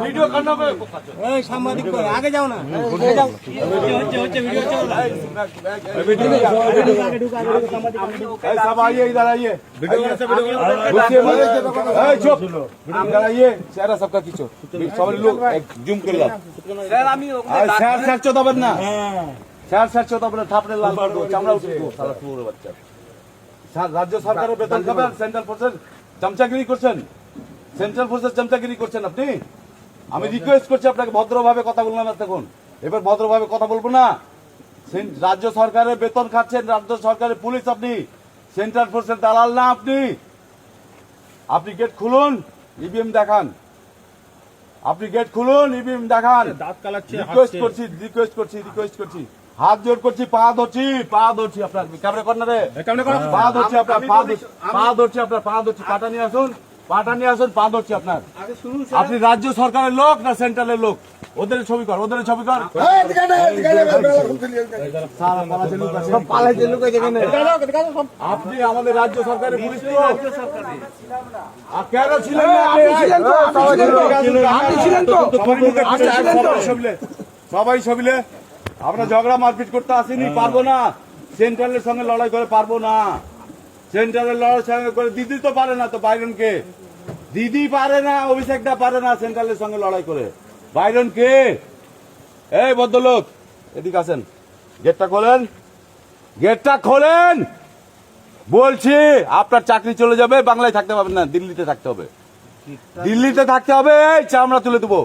Video করনা এই সাংবাদিক আগে যাও না হচ্ছে ভিডিও চল सब आइए इधर आइए चुप इधर आइए चेहरा सबका खींचो सब लोग जूम कर चौदह ना चार चौदह थापड़े लाल कर दो चामड़ा उठे दो सारा पुরো বাচ্চা রাজ্য সরকারের বেতন খাবেন সেন্ট্রাল ফোর্সের চামচাগিরি করছেন সেন্ট্রাল ফোর্সের চামচাগিরি করছেন আপনি আমি রিকোয়েস্ট করছি আপনাকে ভদ্রভাবে কথা বললাম না তখন এবার ভদ্রভাবে কথা বলবো না রাজ্য সরকারের বেতন খাচ্ছেন রাজ্য সরকারের পুলিশ আপনি সেন্ট্রাল ফোর্সের দালাল না আপনি গেট খুলুন ইভিএম দেখান আপনি গেট খুলুন ইভিএম দেখান রিকোয়েস্ট করছি হাত জোর করছি পা ধরছি আপনার ক্যামেরা কর্নারে পা ধরছি আপনার পা ধরছি পাটা নিয়ে আসুন পা ধরছি আপনার আপনি রাজ্য সরকারের লোক না সেন্ট্রালের লোক ওদের ছবি কর আপনি আমাদের রাজ্য সরকারের পুলিশ কেন ছিলেন সবাই সবিলে আমরা ঝগড়া মারপিট করতে আসিনি পারবো না সেন্ট্রালের সঙ্গে লড়াই করে পারবো না সেন্ট্রালের লড়াই সঙ্গে করে দিদি তো পারে না তো বাইরনকে দিদি পারে না অভিষেকটা পারে না সেন্ট্রালের সঙ্গে লড়াই করে বাইরন কে এই ভদ্রলোক এদিকে আসেন গেটটা খোলেন বলছি আপনার চাকরি চলে যাবে বাংলায় থাকতে পারবেন না দিল্লিতে থাকতে হবে এই চামড়া তুলে দেবো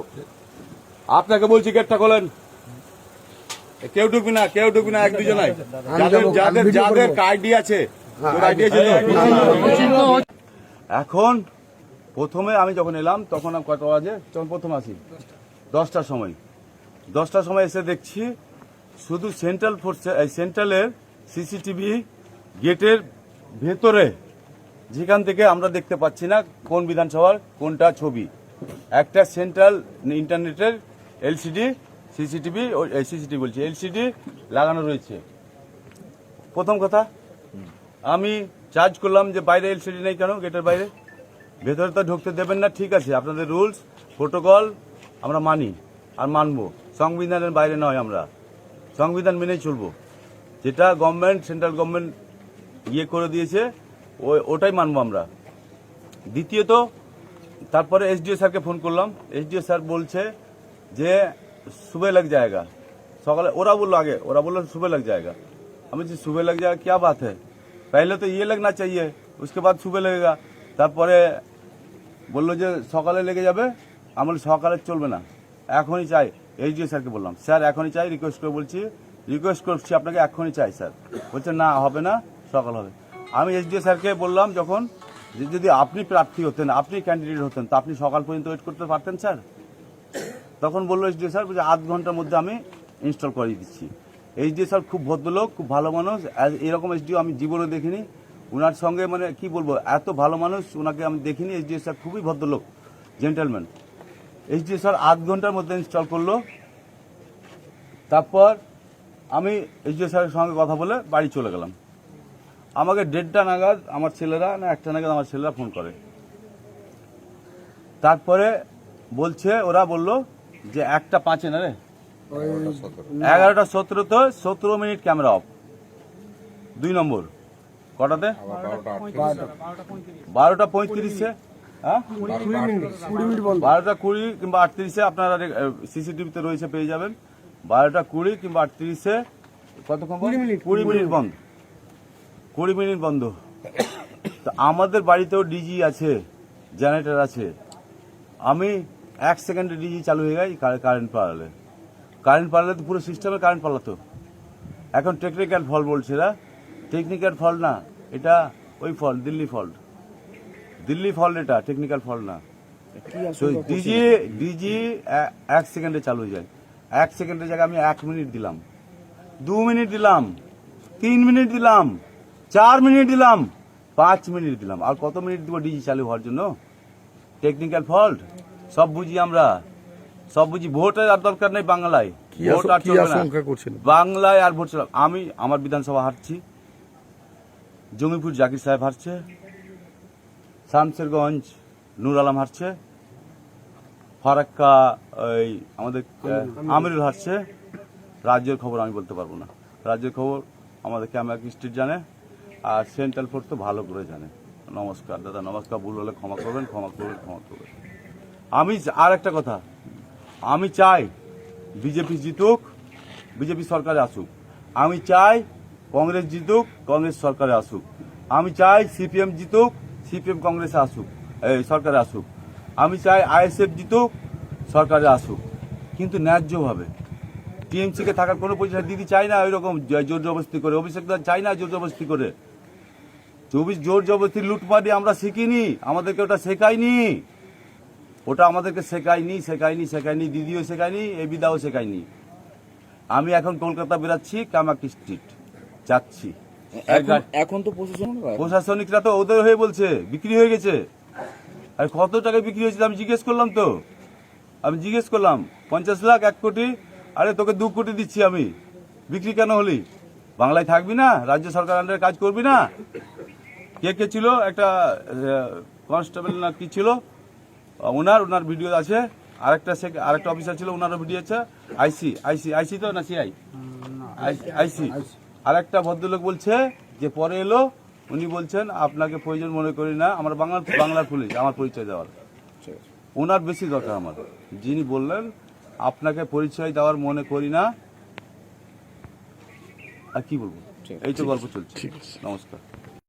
আপনাকে বলছি গেটটা খোলেন কেউ ঢুকবি না এক দুজনাই যাদের আইডি আছে এখন প্রথমে আমি যখন এলাম তখন আমি কত বাজে যখন প্রথম আসি 10টার সময় এসে দেখছি শুধু সেন্ট্রালের সিসিটিভি গেটের ভেতরে যেখান থেকে আমরা দেখতে পাচ্ছি না কোন বিধানসভার কোনটা ছবি একটা সেন্ট্রাল ইন্টারনেটের এলসিডি লাগানো রয়েছে প্রথম কথা আমি চার্জ করলাম যে বাইরে এলসিডি নেই কেন গেটের বাইরে ভেতরে তো ঢুকতে দেবেন না ঠিক আছে আপনাদের রুলস প্রোটোকল আমরা মানি আর মানবো সংবিধানের বাইরে নয় আমরা সংবিধান মেনেই চলবো যেটা সেন্ট্রাল গভর্নমেন্ট করে দিয়েছে ওটাই মানবো আমরা দ্বিতীয়ত তারপরে এসডিও স্যারকে ফোন করলাম এসডিও স্যার বলছে যে सुबह लग जाएगा सकाले ओरा बोलो सुबह लग जाएगा हमें सुबह लग जाएगा क्या बात है पहले तो ये लगना चाहिए उसके बाद सुबह लगेगा তারপরে বললো যে সকালে লেগে যাবে আমরা সকালে চলবে না এখনই চাই এইচডিও স্যারকে বললাম স্যার এখনই চাই রিকোয়েস্ট করছি আপনাকে এখনই চাই স্যার বলছে না হবে না সকাল হবে আমি এইচডিও স্যারকে বললাম যখন যে যদি আপনি প্রার্থী হতেন আপনি ক্যান্ডিডেট হতেন তা আপনি সকাল পর্যন্ত ওয়েট করতে পারতেন স্যার তখন বললো এইচডিও স্যার বলছে আধ ঘন্টার মধ্যে আমি ইনস্টল করিয়ে দিচ্ছি এইচডিও স্যার খুব ভদ্রলোক খুব ভালো মানুষ এরকম এইচডিও আমি জীবনে দেখিনি ওনার সঙ্গে মানে কি বলবো এত ভালো মানুষ ওনাকে আমি দেখিনি এইচডিও স্যার খুবই ভদ্রলোক জেন্টেলম্যান এইচডিও স্যার আধ ঘন্টার মধ্যে ইনস্টল করলো তারপর আমি এইচডিও স্যারের সঙ্গে কথা বলে বাড়ি চলে গেলাম আমাকে 1:30টা নাগাদ আমার ছেলেরা না 1টা নাগাদ আমার ছেলেরা ফোন করে তারপরে ওরা বললো যে 1:05 না রে 11:17 তো 17 মিনিট ক্যামেরা অফ 2 নম্বর কটাতে 12:35 হ্যাঁ 12:20 কিংবা 38 আপনারা সিসিটিভিতে রয়েছে পেয়ে যাবেন 12:20 কিংবা 38 কতক্ষণ 20 মিনিট বন্ধ 20 মিনিট বন্ধ তো আমাদের বাড়িতেও ডিজি আছে জেনারেটর আছে আমি 1 সেকেন্ডে ডিজি চালু হয়ে গেছে কারেন্ট পালালে তো পুরো সিস্টেমে কারেন্ট পালাতো এখন টেকনিক্যাল ফল্ট বলছে না টেকনিক্যাল ফল্ট না এটা ওই ফল্ট দিল্লি ফল্ট এটা টেকনিক্যাল ফল্ট না ডিজি 1 সেকেন্ডে চালু হয়ে যায় 1 সেকেন্ডের জায়গায় আমি 1 মিনিট দিলাম 2 মিনিট দিলাম 3 মিনিট দিলাম 4 মিনিট দিলাম 5 মিনিট দিলাম আর কত মিনিট দিব ডিজি চালু হওয়ার জন্য টেকনিক্যাল ফল্ট সব বুঝি আমরা ভোটের আর দরকার নেই বাংলায় ভোট আর চলবে না বাংলায় আর ভোট চলবে আমি আমার বিধানসভা হারছি জঙ্গিপুর জাকির সাহেব হারছে শামসেরগঞ্জ নূর আলম হারছে ফারাক্কা ওই আমাদের আমিরুল হাসছে। রাজ্যের খবর আমি বলতে পারবো না, রাজ্যের খবর আমাদের ক্যামেরা স্ট্রিট জানে, আর সেন্ট্রাল ফোর্স তো ভালো করে জানে। নমস্কার দাদা, নমস্কার। ভুল হলে ক্ষমা করবেন, ক্ষমা করবেন, ক্ষমা করবেন। আমি আর একটা কথা, আমি চাই বিজেপি জিতুক, বিজেপি সরকারে আসুক। আমি চাই কংগ্রেস জিতুক, কংগ্রেস সরকারে আসুক। আমি চাই সিপিএম জিতুক, সিপিএম কংগ্রেসে আসুক, এই সরকারে আসুক। আমি চাই আইএসএফ জিতুক, সরকারে আসুক, কিন্তু ন্যায্যভাবে। টিএমসিকে থাকার কোনো পজিশন দিদি চাই না ওই রকম জোর জবরদস্তি করে। অভিষেক দা চাই না জোর জবরদস্তি করে। জোর জবরদস্তি লুটপাটি আমরা শিখিনি, আমাদেরকে ওটা শেখায়নি, ওটা আমাদেরকে শেখায়নি। দিদিও শেখায়নি, এ বিদাও শেখায়নি। আমি এখন কলকাতা বেরাচ্ছি, কামাকি স্ট্রিট যাচ্ছি। এখন তো প্রশাসনিকরা তো ওদের হয়ে বলছে বিক্রি হয়ে গেছে। আর কত টাকায় বিক্রি হয়েছিল আমি জিজ্ঞেস করলাম, তো আমি জিজ্ঞেস করলাম 50 লাখ, 1 কোটি। আরে তোকে 2 কোটি দিচ্ছি আমি, বিক্রি কেন হলি? বাংলায় থাকবি না? রাজ্য সরকার আন্ডারে কাজ করবি না? কে ছিল? একটা কনস্টেবল না কি ছিল, ওনার ভিডিও আছে। আরেকটা অফিসার ছিল, ওনারও ভিডিও আছে। আইসি তো না সিআই, আইসি। আর একটা ভদ্রলোক বলছে যে পরে এলো, উনি বলছেন আপনাকে প্রয়োজন মনে করি না, আমার বাংলার পুলিশ আমার পরিচয় দেওয়ার। ওনার বেশি দরকার আমার, যিনি বললেন আপনাকে পরিচয় দেওয়ার মনে করি না। আর কি বলবো, এই তো গল্প চলছে। নমস্কার।